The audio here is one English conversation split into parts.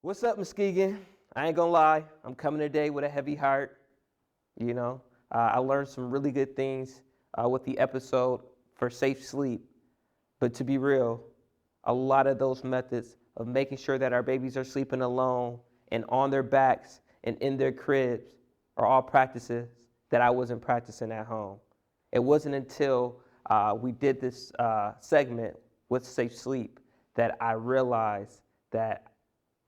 What's up, Muskegon? I ain't gonna lie, I'm coming today with a heavy heart. I learned some really good things with the episode for safe sleep. But to be real, a lot of those methods of making sure that our babies are sleeping alone and on their backs and in their cribs are all practices that I wasn't practicing at home. It wasn't until we did this segment with Safe Sleep that I realized that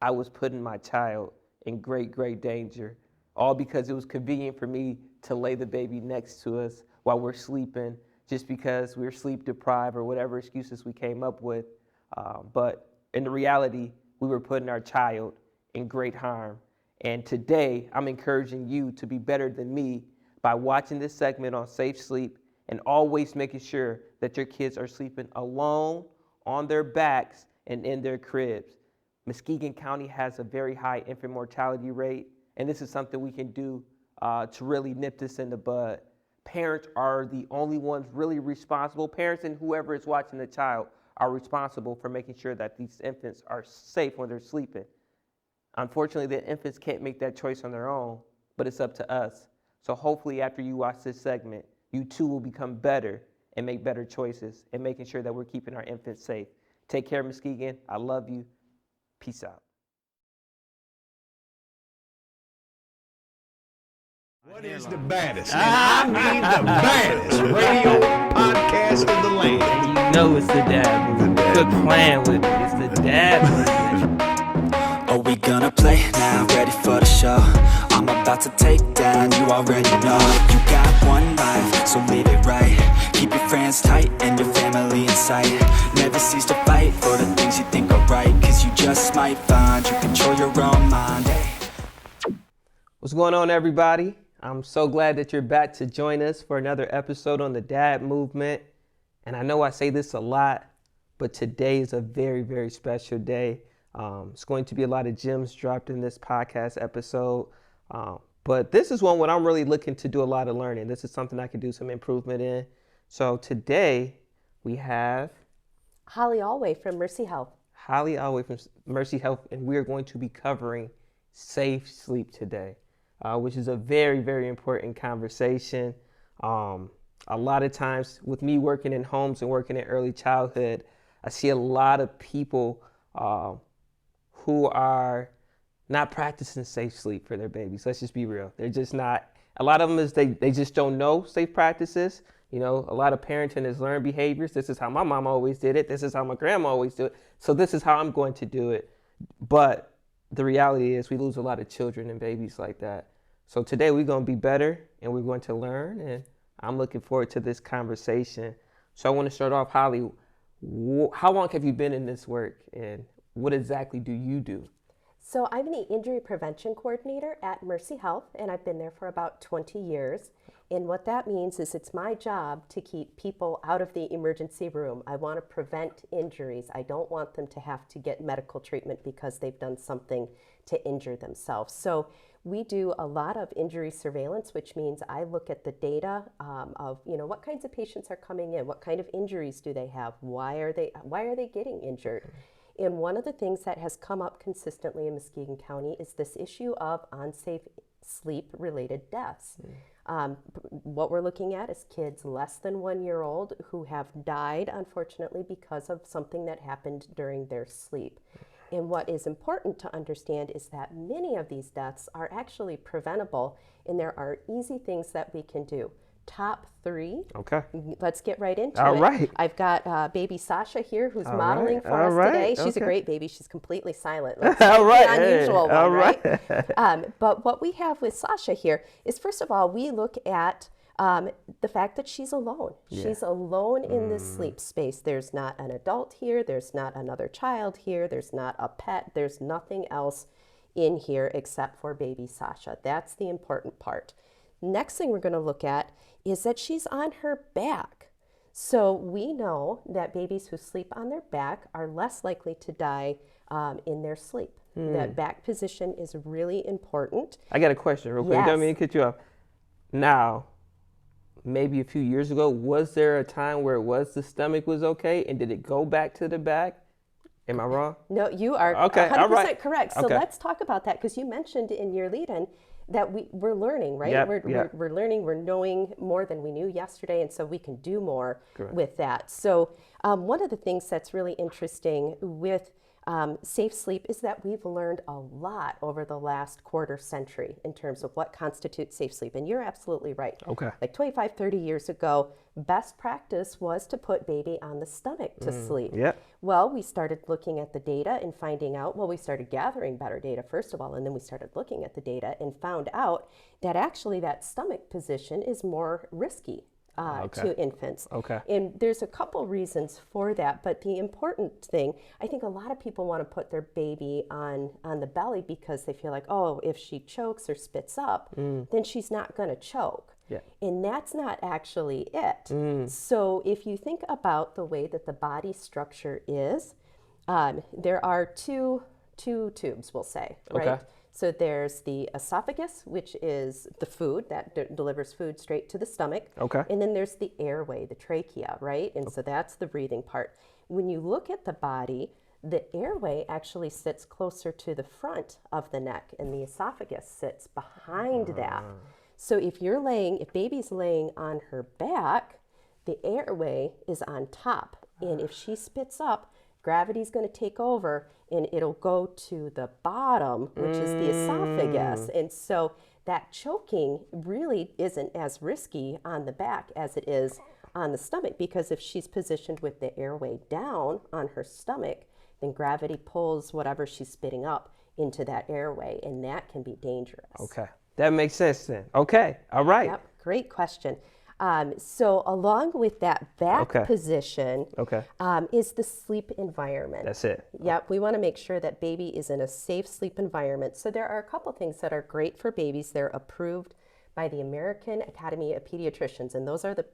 I was putting my child in great, great danger, all because it was convenient for me to lay the baby next to us while we're sleeping, just because we're sleep deprived or whatever excuses we came up with. But in the reality, we were putting our child in great harm. And today, I'm encouraging you to be better than me by watching this segment on Safe Sleep and always making sure that your kids are sleeping alone, on their backs, and in their cribs. Muskegon County has a very high infant mortality rate, and this is something we can do to really nip this in the bud. Parents are the only ones really responsible. Parents and whoever is watching the child are responsible for making sure that these infants are safe when they're sleeping. Unfortunately, the infants can't make that choice on their own, but it's up to us. So hopefully after you watch this segment, you too will become better and make better choices and making sure that we're keeping our infants safe. Take care, Muskegon. I love you. Peace out. What is the baddest? And I mean the baddest radio podcast in the land. You know it's the dad movement. Quit playing with me. It's the dad movement. Are we gonna play now? Ready for the show? I'm about to take down, you already know. You got one life, so live it right. Keep your friends tight and your family in sight. Never cease to fight for the things you think are right, cause you just might find you control your own mind. What's going on, everybody? I'm so glad that you're back to join us for another episode on the Dad Movement. And I know I say this a lot, but today is a very, very special day. It's going to be a lot of gems dropped in this podcast episode. But this is one when I'm really looking to do a lot of learning. This is something I can do some improvement in. So today we have Holly Alway from Mercy Health. Holly Alway from Mercy Health, and we are going to be covering safe sleep today, which is a very, very important conversation. A lot of times with me working in homes and working in early childhood, I see a lot of people who are not practicing safe sleep for their babies. Let's just be real. They're just not. A lot of them is they just don't know safe practices. You know, a lot of parenting is learned behaviors. This is how my mom always did it. This is how my grandma always did it. So this is how I'm going to do it. But the reality is we lose a lot of children and babies like that. So today we're going to be better and we're going to learn. And I'm looking forward to this conversation. So I want to start off, Holly, how long have you been in this work and what exactly do you do? So I'm the injury prevention coordinator at Mercy Health, and I've been there for about 20 years. And what that means is it's my job to keep people out of the emergency room. I want to prevent injuries. I don't want them to have to get medical treatment because they've done something to injure themselves. So we do a lot of injury surveillance, which means I look at the data of, what kinds of patients are coming in, what kind of injuries do they have, why are they getting injured? And one of the things that has come up consistently in Muskegon County is this issue of unsafe sleep-related deaths. What we're looking at is kids less than 1 year old who have died, unfortunately, because of something that happened during their sleep. And what is important to understand is that many of these deaths are actually preventable, and there are easy things that we can do. Top 3. Okay. Let's get right into All it. right. I've got baby Sasha here who's All modeling right. for All us right. today. She's Okay. a great baby. She's completely silent. Let's All right. the unusual one, All right? right. But what we have with Sasha here is, first of all, we look at the fact that she's alone. Yeah. She's alone in this sleep space. There's not an adult here. There's not another child here. There's not a pet. There's nothing else in here except for baby Sasha. That's the important part. Next thing we're going to look at is that she's on her back. So we know that babies who sleep on their back are less likely to die in their sleep. That back position is really important. I got a question real quick. Yes. Don't mean to cut you off. Now, maybe a few years ago, was there a time where the stomach was okay and did it go back to the back? Am I wrong? No, you are Okay, 100% all right. correct. So Okay. let's talk about that, because you mentioned in your lead-in that we're learning, right? Yep, We're yep. learning, we're knowing more than we knew yesterday, and so we can do more Correct. with that. So one of the things that's really interesting with safe sleep is that we've learned a lot over the last quarter century in terms of what constitutes safe sleep. And you're absolutely right. Okay. Like 25, 30 years ago, best practice was to put baby on the stomach to sleep. Yep. Well, we started looking at the data and finding out, well, we started gathering better data, first of all, and then we started looking at the data and found out that actually that stomach position is more risky to infants. Okay. And there's a couple reasons for that, but the important thing, I think a lot of people want to put their baby on the belly because they feel like, oh, if she chokes or spits up, then she's not going to choke. Yeah. And that's not actually it. So if you think about the way that the body structure is, there are two tubes, we'll say, right? Okay. So there's the esophagus, which is the food that delivers food straight to the stomach. Okay. And then there's the airway, the trachea, right? And so that's the breathing part. When you look at the body, the airway actually sits closer to the front of the neck, and the esophagus sits behind that. So if baby's laying on her back, the airway is on top. And if she spits up, gravity's going to take over and it'll go to the bottom, which is the esophagus. And so that choking really isn't as risky on the back as it is on the stomach, because if she's positioned with the airway down on her stomach, then gravity pulls whatever she's spitting up into that airway, and that can be dangerous. Okay. That makes sense then. Okay. All right. Yep, great question. So along with that back position is the sleep environment. That's it. Yep, we want to make sure that baby is in a safe sleep environment. So there are a couple things that are great for babies. They're approved by the American Academy of Pediatricians, and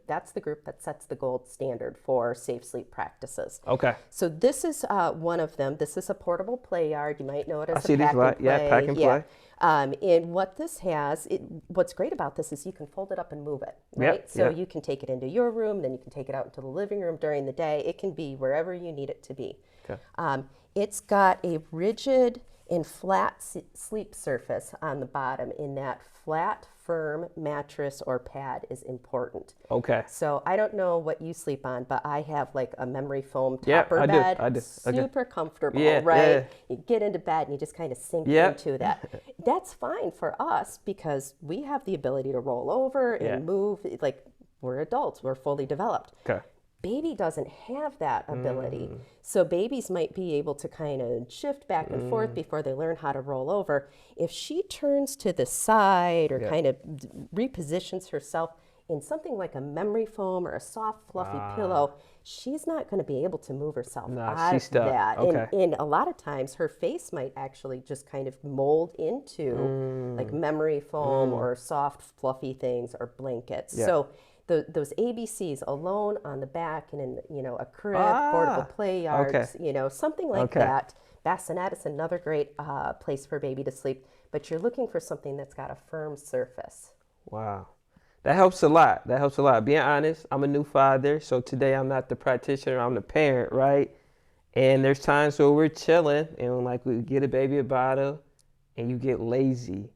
that's the group that sets the gold standard for safe sleep practices. Okay. So this is one of them. This is a portable play yard. You might know it as I see these, pack and play. yeah, pack and play. And what this has, what's great about this is you can fold it up and move it, right? Yep, So yep. you can take it into your room, then you can take it out into the living room during the day. It can be wherever you need it to be. Okay. It's got a rigid and flat sleep surface on the bottom, in that flat, firm mattress or pad is important. Okay. So I don't know what you sleep on, but I have like a memory foam Yeah, topper I do, bed. I do. Super comfortable, Yeah, right? yeah. You get into bed and you just kind of sink Yep. into that. That's fine for us because we have the ability to roll over and move. Like, we're adults, we're fully developed. Okay. Baby doesn't have that ability. So babies might be able to kind of shift back and forth before they learn how to roll over. If she turns to the side or kind of repositions herself in something like a memory foam or a soft, fluffy pillow, she's not going to be able to move herself out she's of stuck. that. Okay. And a lot of times her face might actually just kind of mold into like memory foam or soft, fluffy things or blankets. Yeah. So those ABCs alone on the back and in a crib, portable play yards, something like that. Bassinet is another great place for baby to sleep, but you're looking for something that's got a firm surface. Wow. That helps a lot. That helps a lot. Being honest, I'm a new father, so today I'm not the practitioner, I'm the parent, right? And there's times where we're chilling and like we get a baby a bottle and you get lazy.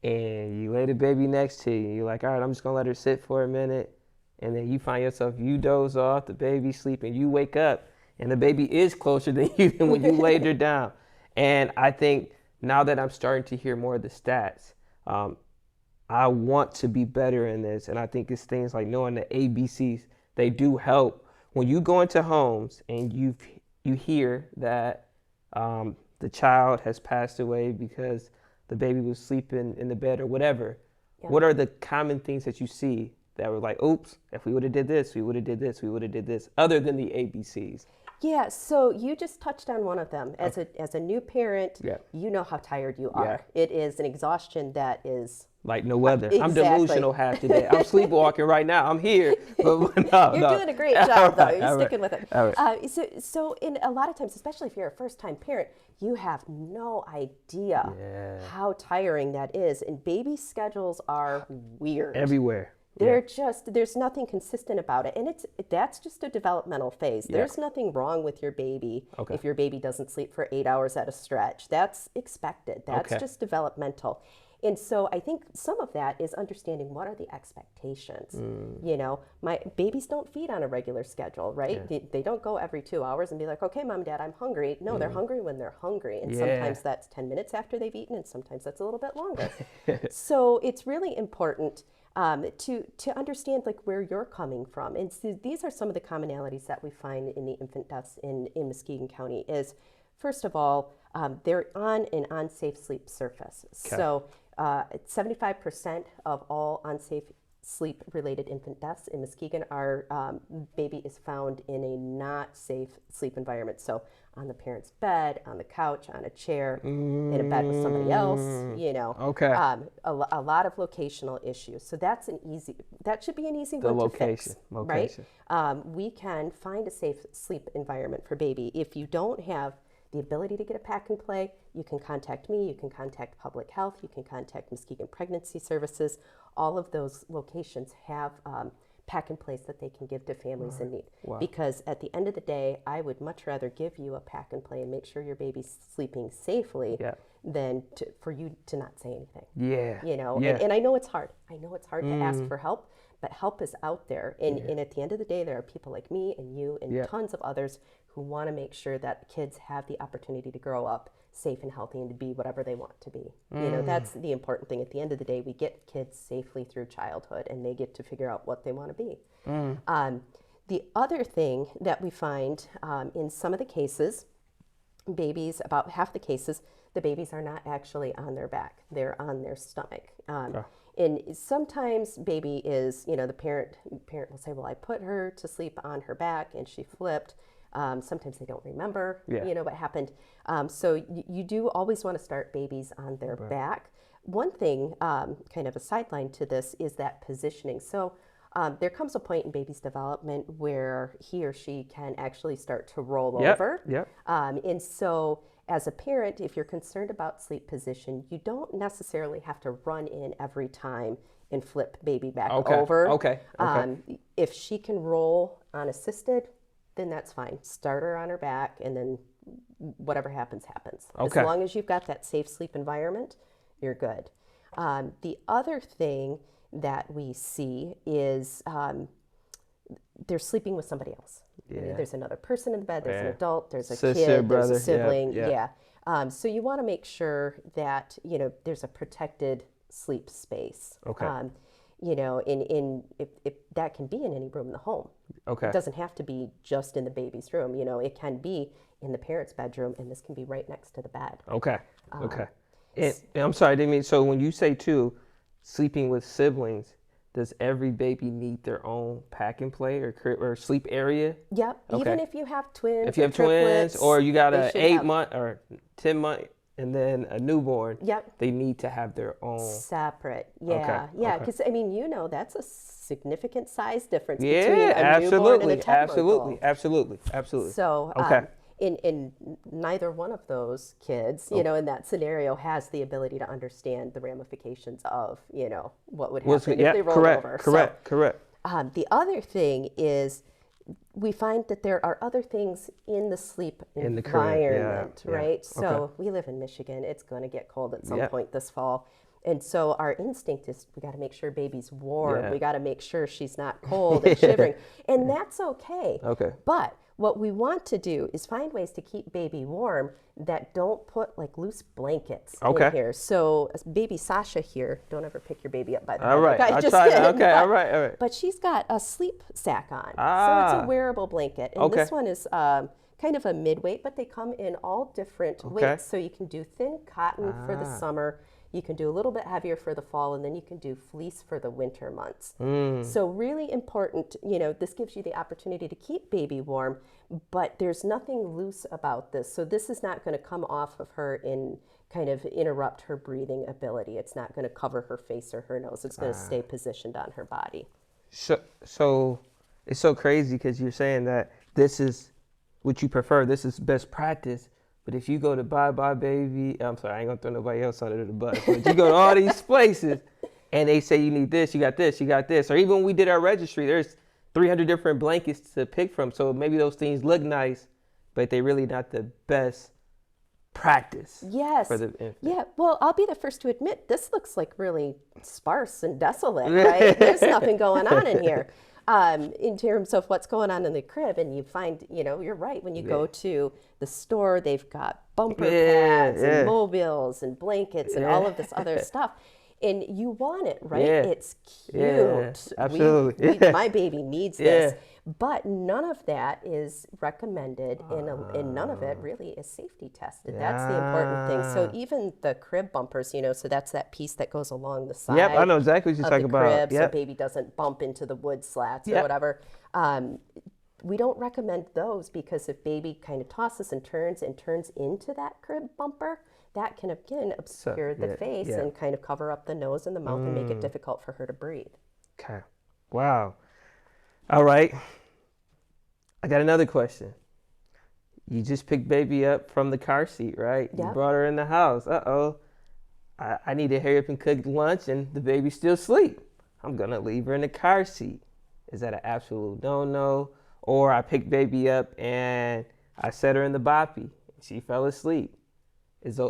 And you lay the baby next to you. You're like, all right, I'm just going to let her sit for a minute. And then you find yourself, you doze off, the baby's sleeping, you wake up, and the baby is closer than you than when you laid her down. And I think now that I'm starting to hear more of the stats, I want to be better in this. And I think it's things like knowing the ABCs, they do help. When you go into homes and you hear that the child has passed away because the baby was sleeping in the bed or whatever, what are the common things that you see that were like, oops, if we would have did this, we would have did this, we would have did this, other than the ABCs? Yeah, so you just touched on one of them. As a new parent, you know how tired you are. It is an exhaustion that is like no other. Exactly. I'm delusional half today. I'm sleepwalking right now. I'm here. But no, You're doing a great job, though. You're all sticking with it. All right. So in a lot of times, especially if you're a first-time parent, you have no idea how tiring that is. And baby schedules are weird. Everywhere. There's nothing consistent about it. And that's just a developmental phase. Yeah. There's nothing wrong with your baby Okay. if your baby doesn't sleep for 8 hours at a stretch. That's expected. That's Okay. just developmental. And so I think some of that is understanding what are the expectations. You know, my babies don't feed on a regular schedule, right? They don't go every 2 hours and be like, okay, mom, dad, I'm hungry. No, they're hungry when they're hungry. And sometimes that's 10 minutes after they've eaten, and sometimes that's a little bit longer. So it's really important to understand like where you're coming from. And so these are some of the commonalities that we find in the infant deaths in Muskegon County is, first of all, they're on an unsafe sleep surface. Okay. So 75% of all unsafe sleep-related infant deaths in Muskegon are baby is found in a not safe sleep environment. So on the parent's bed, on the couch, on a chair, in a bed with somebody else, you know. Okay. A lot of locational issues. So that should be an easy one to fix, right? We can find a safe sleep environment for baby. If you don't have the ability to get a pack and play, you can contact me, you can contact Public Health, you can contact Muskegon Pregnancy Services. All of those locations have pack and plays that they can give to families in need. Wow. Because at the end of the day, I would much rather give you a pack and play and make sure your baby's sleeping safely than for you to not say anything. Yeah. You know, Yeah. and I know it's hard. I know it's hard to ask for help, but help is out there. And at the end of the day, there are people like me and you and tons of others who want to make sure that kids have the opportunity to grow up safe and healthy and to be whatever they want to be. You know, that's the important thing. At the end of the day, we get kids safely through childhood and they get to figure out what they want to be. The other thing that we find in some of the cases, babies, about half the cases, the babies are not actually on their back. They're on their stomach. And sometimes baby is, you know, the parent will say, well, I put her to sleep on her back and she flipped. Sometimes they don't remember, you know, what happened. So you do always want to start babies on their back. One thing, kind of a sideline to this, is that positioning. So there comes a point in baby's development where he or she can actually start to roll over. And so as a parent, if you're concerned about sleep position, you don't necessarily have to run in every time and flip baby back over. If she can roll unassisted, then that's fine. Start her on her back, and then whatever happens, happens. As long as you've got that safe sleep environment, you're good. The other thing that we see is they're sleeping with somebody else. There's another person in the bed, there's an adult, there's a kid, there's a sibling. So you want to make sure that, you know, there's a protected sleep space. You know, if that can be in any room in the home. It doesn't have to be just in the baby's room. You know, it can be in the parent's bedroom, and this can be right next to the bed. And I'm sorry, I didn't mean, so when you say too, sleeping with siblings, does every baby need their own pack and play or sleep area? Yep. Even if you have twins. If you have twins, or you got an 8-month or 10-month and then a newborn, they need to have their own separate. Because I mean, you know, that's a significant size difference between a newborn and a 10-month-old. Absolutely. So in neither one of those kids, you know, in that scenario, has the ability to understand the ramifications of, you know, what would happen if they roll over. Correct. The other thing is, we find that there are other things in the sleep environment, right? So we live in Michigan. It's going to get cold at some point this fall. And so our instinct is we got to make sure baby's warm. We got to make sure she's not cold and shivering. And that's okay. But what we want to do is find ways to keep baby warm that don't put like loose blankets in here. So baby Sasha here, don't ever pick your baby up by the head. All right, I tried. All right. But she's got a sleep sack on. So it's a wearable blanket. And this one is kind of a mid-weight, but they come in all different weights. So you can do thin cotton for the summer. You can do a little bit heavier for the fall, and then you can do fleece for the winter months. So really important, you know, this gives you the opportunity to keep baby warm, but there's nothing loose about this. So this is not going to come off of her and kind of interrupt her breathing ability. It's not going to cover her face or her nose. It's going to stay positioned on her body. So it's so crazy because you're saying that this is what you prefer. This is best practice. But if you go to Bye Bye Baby, I'm sorry, I ain't gonna throw nobody else under the bus, but you go to all these places and they say you need this, you got this, you got this. Or even when we did our registry, there's 300 different blankets to pick from. So maybe those things look nice, but they really not the best practice. Yes. For the infant. Yeah. Well, I'll be the first to admit this looks like really sparse and desolate, right? There's nothing going on in here. In terms of what's going on in the crib, and you find, you're right. When you go to the store, they've got bumper pads and mobiles and blankets and all of this other stuff. And you want it, right? Yeah. It's cute. Yeah, absolutely. My baby needs this. But none of that is recommended, and none of it really is safety tested. That's the important thing. So even the crib bumpers, so that's that piece that goes along the side. Yep, I know exactly what you're talking of the crib, about. Yep. So baby doesn't bump into the wood slats or whatever. We don't recommend those because if baby kind of tosses and turns into that crib bumper, that can again obscure the face and kind of cover up the nose and the mouth and make it difficult for her to breathe. Okay. Wow. All right. I got another question. You just picked baby up from the car seat, right? Yeah. You brought her in the house. Uh-oh. I need to hurry up and cook lunch and the baby's still asleep. I'm going to leave her in the car seat. Is that an absolute no-no? Or I picked baby up and I set her in the boppy. She fell asleep.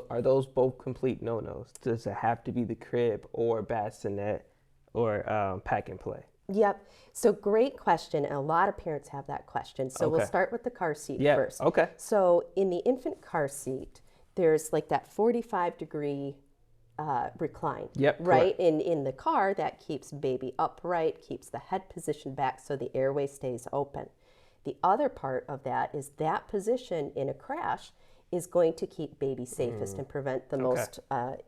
Are those both complete no-nos? Does it have to be the crib or bassinet or pack and play? Yep. So great question. And a lot of parents have that question. So we'll start with the car seat first. Okay. So in the infant car seat, there's like that 45-degree recline. Yep. Right? In the car, that keeps baby upright, keeps the head position back so the airway stays open. The other part of that is that position in a crash is going to keep baby safest and prevent the most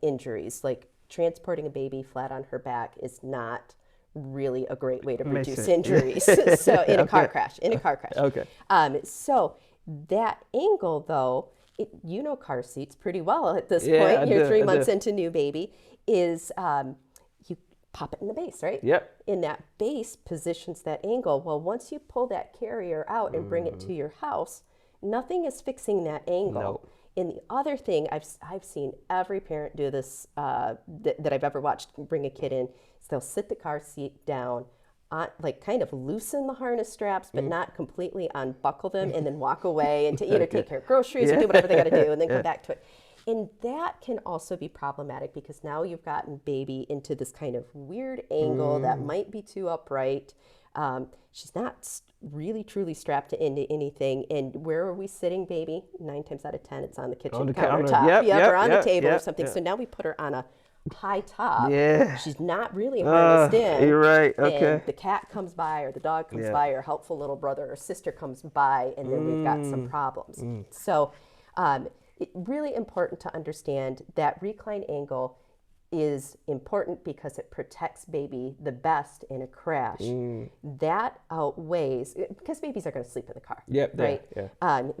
injuries. Like transporting a baby flat on her back is not really a great way to reduce injuries. So in a car crash, Okay. So that angle though, car seats pretty well at this Yeah, point. I You're do, 3 I months do. into new baby is you pop it in the base, right? Yep. And that base positions that angle. Well, once you pull that carrier out and bring it to your house, nothing is fixing that angle. Nope. And the other thing, I've seen every parent do this that I've ever watched bring a kid in, is they'll sit the car seat down, kind of loosen the harness straps, but not completely unbuckle them, and then walk away and take care of groceries or do whatever they got to do, and then come back to it. And that can also be problematic because now you've gotten baby into this kind of weird angle that might be too upright. She's not really truly strapped into anything. And where are we sitting baby? 9 times out of 10, it's on the kitchen countertop. Or on the table or something. So now we put her on a high top. Yeah. She's not really harnessed in. You're right. Okay. And the cat comes by or the dog comes by or helpful little brother or sister comes by, and then we've got some problems. So it's really important to understand that recline angle is important because it protects baby the best in a crash. That outweighs, because babies are going to sleep in the car, right?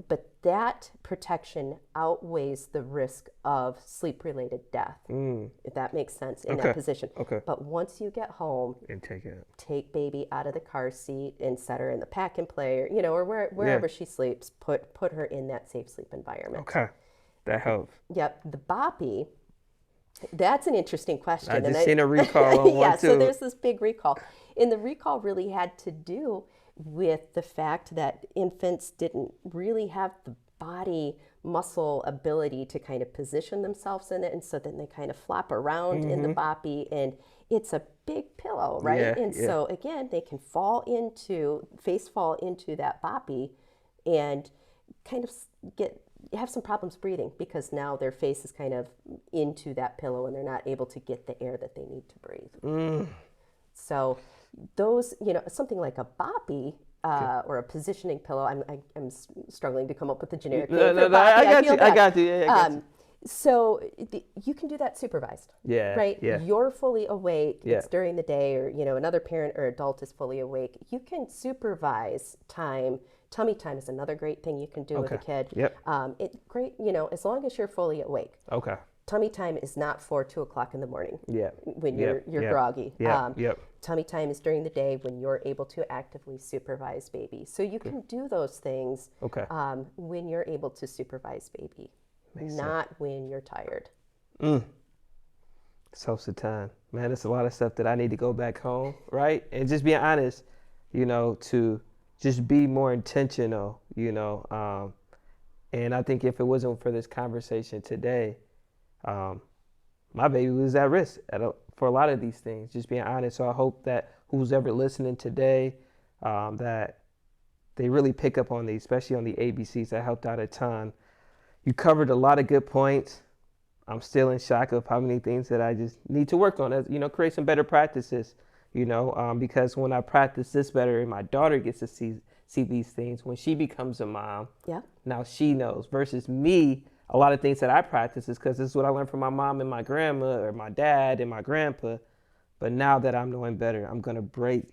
But that protection outweighs the risk of sleep-related death, if that makes sense, in that position. But once you get home, And take baby out of the car seat and set her in the pack and play, or wherever she sleeps, put her in that safe sleep environment. Okay. That helps. Yep. The boppy, that's an interesting question. I just seen a recall on one too. So there's this big recall. And the recall really had to do with the fact that infants didn't really have the body muscle ability to kind of position themselves in it. And so then they kind of flop around in the boppy, and it's a big pillow, right? So again, they can face fall into that boppy and kind of have some problems breathing because now their face is kind of into that pillow and they're not able to get the air that they need to breathe. So those, something like a boppy or a positioning pillow, I'm struggling to come up with the generic name for boppy. I got you. Yeah, I got you. So you can do that supervised, right? Yeah. You're fully awake, Yeah. it's during the day, or another parent or adult is fully awake. You can supervise time. Tummy time is another great thing you can do with a kid. Yep. Great, as long as you're fully awake. Okay. Tummy time is not for 2 o'clock in the morning. Yeah. When you're groggy. Yep. Tummy time is during the day when you're able to actively supervise baby. So you can do those things when you're able to supervise baby, not when you're tired. This helps a ton. Man, there's a lot of stuff that I need to go back home, right? And just being honest, to just be more intentional, and I think if it wasn't for this conversation today, my baby was at risk for a lot of these things, just being honest. So I hope that who's ever listening today, that they really pick up on these, especially on the ABCs. That helped out a ton. You covered a lot of good points. I'm still in shock of how many things that I just need to work on, create some better practices, because when I practice this better and my daughter gets to see these things, when she becomes a mom, now she knows, versus me, a lot of things that I practice is because this is what I learned from my mom and my grandma or my dad and my grandpa. But now that I'm knowing better, I'm going to break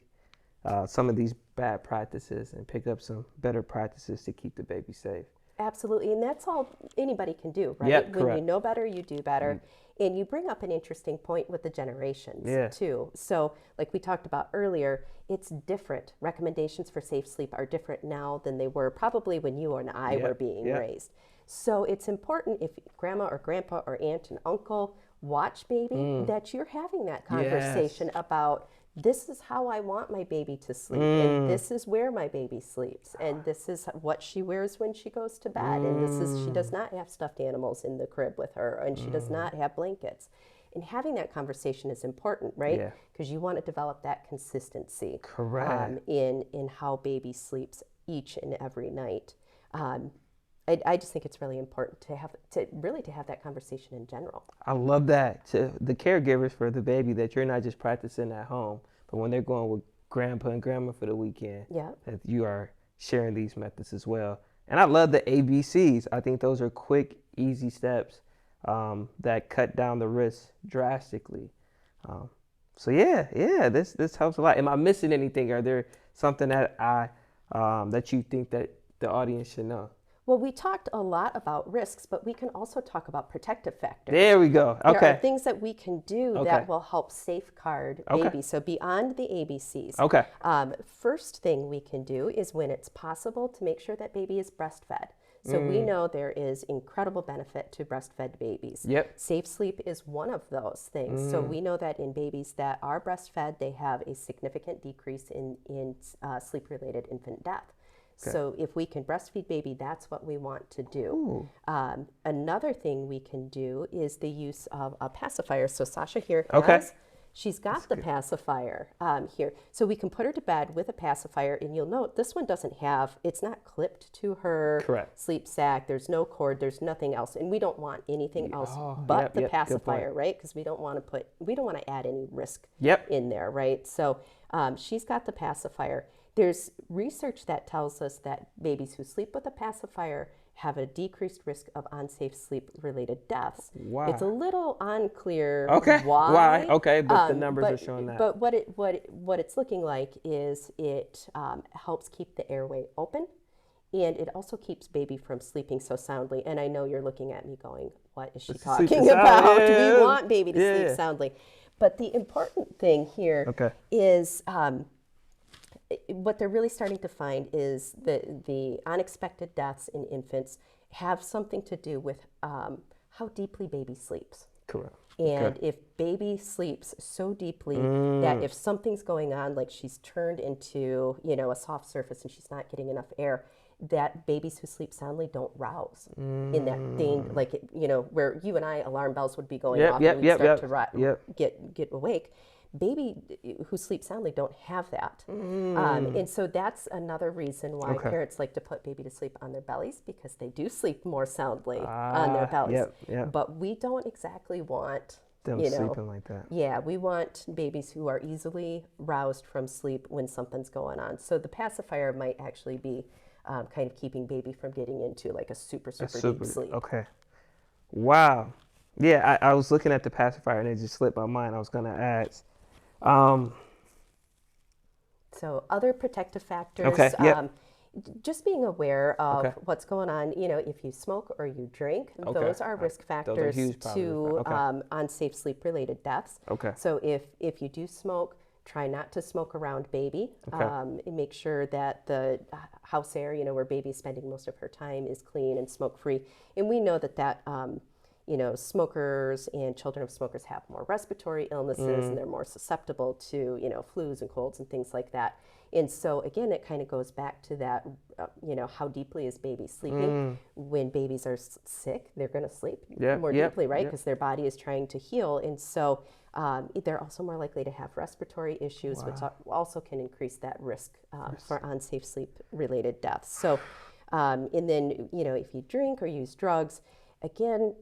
some of these bad practices and pick up some better practices to keep the baby safe. Absolutely, and that's all anybody can do, right? Yep, when correct. you know better, you do better. And you bring up an interesting point with the generations, too. So, like we talked about earlier, it's different. Recommendations for safe sleep are different now than they were probably when you and I were being raised. So it's important if grandma or grandpa or aunt and uncle watch baby, that you're having that conversation about, this is how I want my baby to sleep, and this is where my baby sleeps, and this is what she wears when she goes to bed, and this is, she does not have stuffed animals in the crib with her, and she does not have blankets. And having that conversation is important, right? Because you want to develop that consistency in how baby sleeps each and every night. I just think it's really important to have that conversation in general. I love that. To the caregivers for the baby, that you're not just practicing at home, but when they're going with grandpa and grandma for the weekend, that you are sharing these methods as well. And I love the ABCs. I think those are quick, easy steps that cut down the risk drastically. This helps a lot. Am I missing anything? Are there something that that you think that the audience should know? Well, we talked a lot about risks, but we can also talk about protective factors. There we go. Okay. There are things that we can do that will help safeguard babies. So beyond the ABCs. Okay. First thing we can do is, when it's possible, to make sure that baby is breastfed. So we know there is incredible benefit to breastfed babies. Yep. Safe sleep is one of those things. So we know that in babies that are breastfed, they have a significant decrease in sleep-related infant death. Okay. So if we can breastfeed baby, that's what we want to do. Another thing we can do is the use of a pacifier. So Sasha here has, she's got the pacifier here. So we can put her to bed with a pacifier, and you'll note this one doesn't have, it's not clipped to her sleep sack. There's no cord, there's nothing else. And we don't want anything else but the pacifier, right? Because we don't want to add any risk in there, right? So she's got the pacifier. There's research that tells us that babies who sleep with a pacifier have a decreased risk of unsafe sleep-related deaths. Wow. It's a little unclear why. Okay, but the numbers are showing that. But what it's looking like is it helps keep the airway open, and it also keeps baby from sleeping so soundly. And I know you're looking at me going, what is she talking about? We want baby to sleep soundly. But the important thing here is what they're really starting to find is the unexpected deaths in infants have something to do with how deeply baby sleeps. Correct. And if baby sleeps so deeply that if something's going on, like she's turned into, a soft surface and she's not getting enough air, that babies who sleep soundly don't rouse in that thing, like, where you and I, alarm bells would be going off and we'd start to get awake. Baby who sleep soundly don't have that. And so that's another reason why parents like to put baby to sleep on their bellies, because they do sleep more soundly on their bellies. But we don't exactly want them sleeping like that. Yeah, we want babies who are easily roused from sleep when something's going on. So the pacifier might actually be kind of keeping baby from getting into like a super deep sleep. Okay. Wow. Yeah, I was looking at the pacifier and it just slipped my mind. I was going to ask. So other protective factors, just being aware of what's going on. If you smoke or you drink, those are risk factors to unsafe sleep-related deaths. So if you do smoke, try not to smoke around baby. And make sure that the house air, where baby's spending most of her time, is clean and smoke-free. And we know that smokers and children of smokers have more respiratory illnesses and they're more susceptible to, flus and colds and things like that. And so again, it kind of goes back to that, how deeply is baby sleeping? When babies are sick, they're going to sleep more deeply, right? Because their body is trying to heal. And so they're also more likely to have respiratory issues, which also can increase that risk for unsafe sleep-related deaths. So, and then, if you drink or use drugs, again,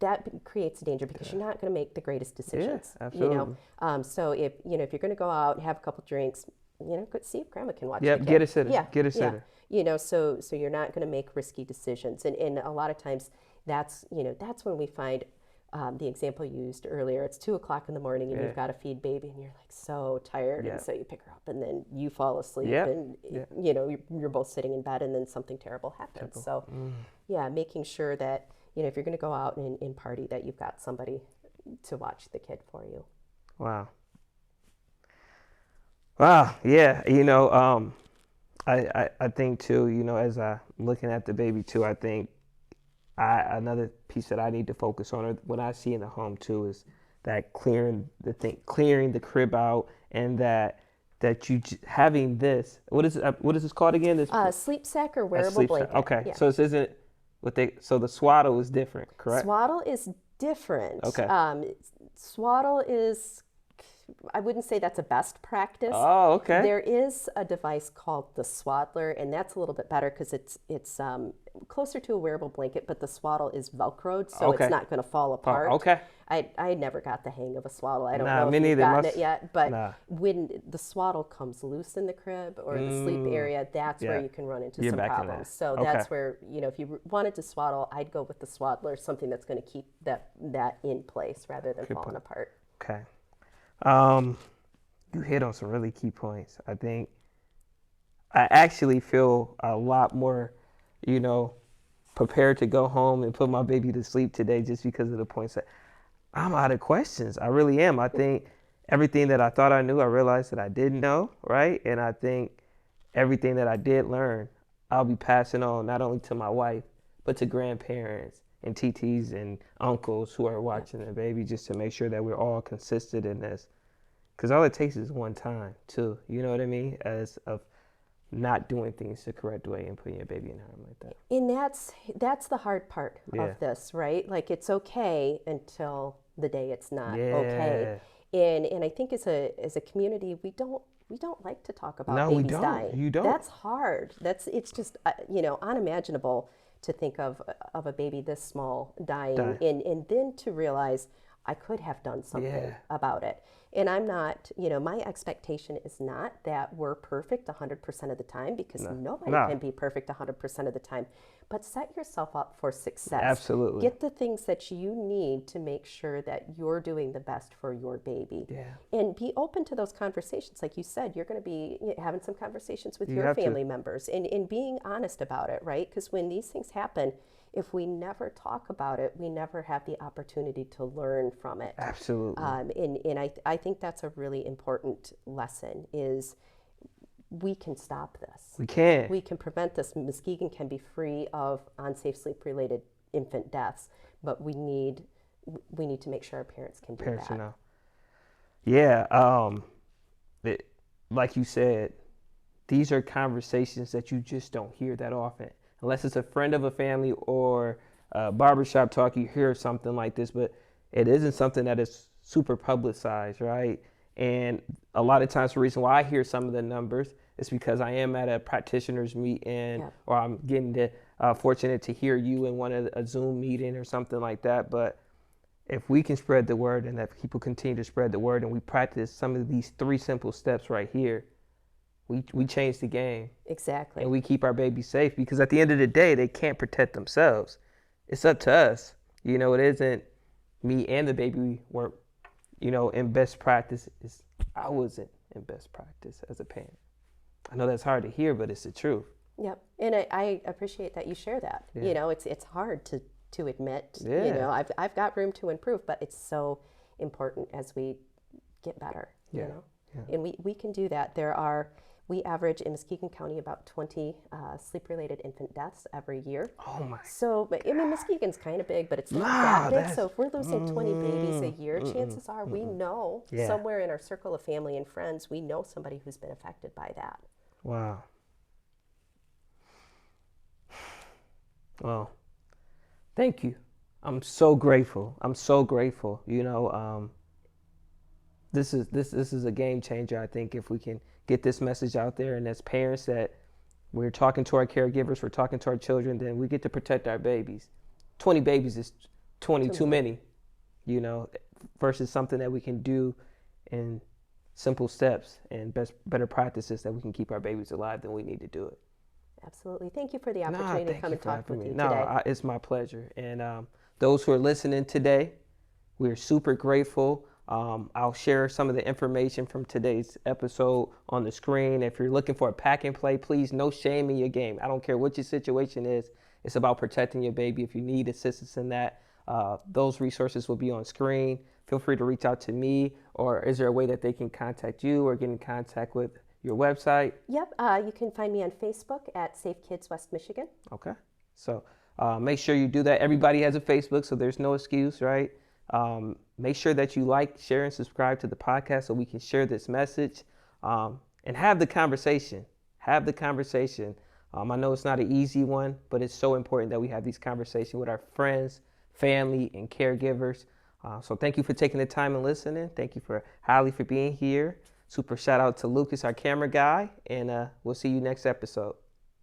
that creates danger because you're not going to make the greatest decisions. Yeah, absolutely. So if you're going to go out and have a couple drinks, go see if grandma can watch the kid. Get a sitter. Get a sitter. So you're not going to make risky decisions. And a lot of times that's when we find the example you used earlier. It's 2:00 in the morning and you've got to feed baby and you're like so tired. And so you pick her up and then you fall asleep and you're both sitting in bed and then something terrible happens. So making sure that, if you're going to go out and party, that you've got somebody to watch the kid for you. Wow. Yeah. I think too, as I'm looking at the baby too, I think another piece that I need to focus on, or what I see in the home too, is that clearing the crib out, and that you having this. What is this called again? This sleep sack or wearable blanket. Okay. Yeah. So this isn't so the swaddle is different, correct? Swaddle is different. Okay. Swaddle is, I wouldn't say that's a best practice. Oh, okay. There is a device called the Swaddler, and that's a little bit better because it's closer to a wearable blanket, but the swaddle is Velcroed, so it's not going to fall apart. Okay. I never got the hang of a swaddle. I don't know me if you've neither. gotten it yet, but when the swaddle comes loose in the crib or the sleep area, that's where you can run into some problems. So that's where, if you wanted to swaddle, I'd go with the Swaddler, something that's going to keep that in place rather than falling apart. Okay. You hit on some really key points. I think I actually feel a lot more, prepared to go home and put my baby to sleep today just because of the points that I'm out of questions. I really am. I think everything that I thought I knew, I realized that I didn't know, right? And I think everything that I did learn, I'll be passing on not only to my wife, but to grandparents and TTs and uncles who are watching the baby, just to make sure that we're all consistent in this. Because all it takes is one time, too. You know what I mean? As of not doing things the correct way and putting your baby in harm like that. And that's the hard part of this, right? Like, it's okay until the day it's not okay. And I think as a community, we don't like to talk about babies dying. You don't. That's hard. It's just unimaginable to think of a baby this small dying. And then to realize I could have done something about it. And I'm not, my expectation is not that we're perfect 100% of the time, because nobody can be perfect 100% of the time. But set yourself up for success. Absolutely. Get the things that you need to make sure that you're doing the best for your baby. Yeah. And be open to those conversations. Like you said, you're going to be having some conversations with your family members and being honest about it, right? Because when these things happen, if we never talk about it, we never have the opportunity to learn from it. Absolutely. And I think that's a really important lesson, is we can stop this. We can. We can prevent this. Muskegon can be free of unsafe sleep-related infant deaths, but we need to make sure our parents can do that. Know. Yeah. Like you said, these are conversations that you just don't hear that often. Unless it's a friend of a family or barbershop talk, you hear something like this, but it isn't something that is super publicized, right? And a lot of times the reason why I hear some of the numbers is because I am at a practitioner's meeting, or I'm getting fortunate to hear you in a Zoom meeting or something like that. But if we can spread the word, and that people continue to spread the word, and we practice some of these 3 simple steps right here, we change the game. Exactly. And we keep our babies safe, because at the end of the day, they can't protect themselves. It's up to us. It isn't me and the baby weren't, in best practice. I wasn't in best practice as a parent. I know that's hard to hear, but it's the truth. Yep. And I appreciate that you share that. Yeah. It's hard to admit. Yeah. I've got room to improve, but it's so important as we get better. Yeah. And we can do that. We average in Muskegon County about 20 sleep-related infant deaths every year. Oh my. So, I mean, Muskegon's kind of big, but it's not Nah, that big. that's- So if we're losing 20 babies a year, chances are we know Yeah. somewhere in our circle of family and friends, we know somebody who's been affected by that. Wow. Well, thank you. I'm so grateful. I'm so grateful. You know, this is a game changer. I think if we can get this message out there, and as parents that we're talking to our caregivers, we're talking to our children, then we get to protect our babies. 20 babies is 20 too many, you know, versus something that we can do in simple steps and better practices that we can keep our babies alive, then we need to do it. Absolutely. Thank you for the opportunity to thank come you and for talk having with me. you No, today. it's my pleasure. And those who are listening today, we're super grateful. I'll share some of the information from today's episode on the screen. If you're looking for a pack and play, please, no shame in your game. I don't care what your situation is. It's about protecting your baby. If you need assistance in that, those resources will be on screen. Feel free to reach out to me, or is there a way that they can contact you or get in contact with your website? Yep. You can find me on Facebook at Safe Kids West Michigan. Okay. So make sure you do that. Everybody has a Facebook, so there's no excuse, right? Make sure that you like, share, and subscribe to the podcast so we can share this message and have the conversation. Have the conversation. I know it's not an easy one, but it's so important that we have these conversations with our friends, family, and caregivers. So thank you for taking the time and listening. Thank you for Holly for being here. Super shout out to Lucas, our camera guy, and we'll see you next episode.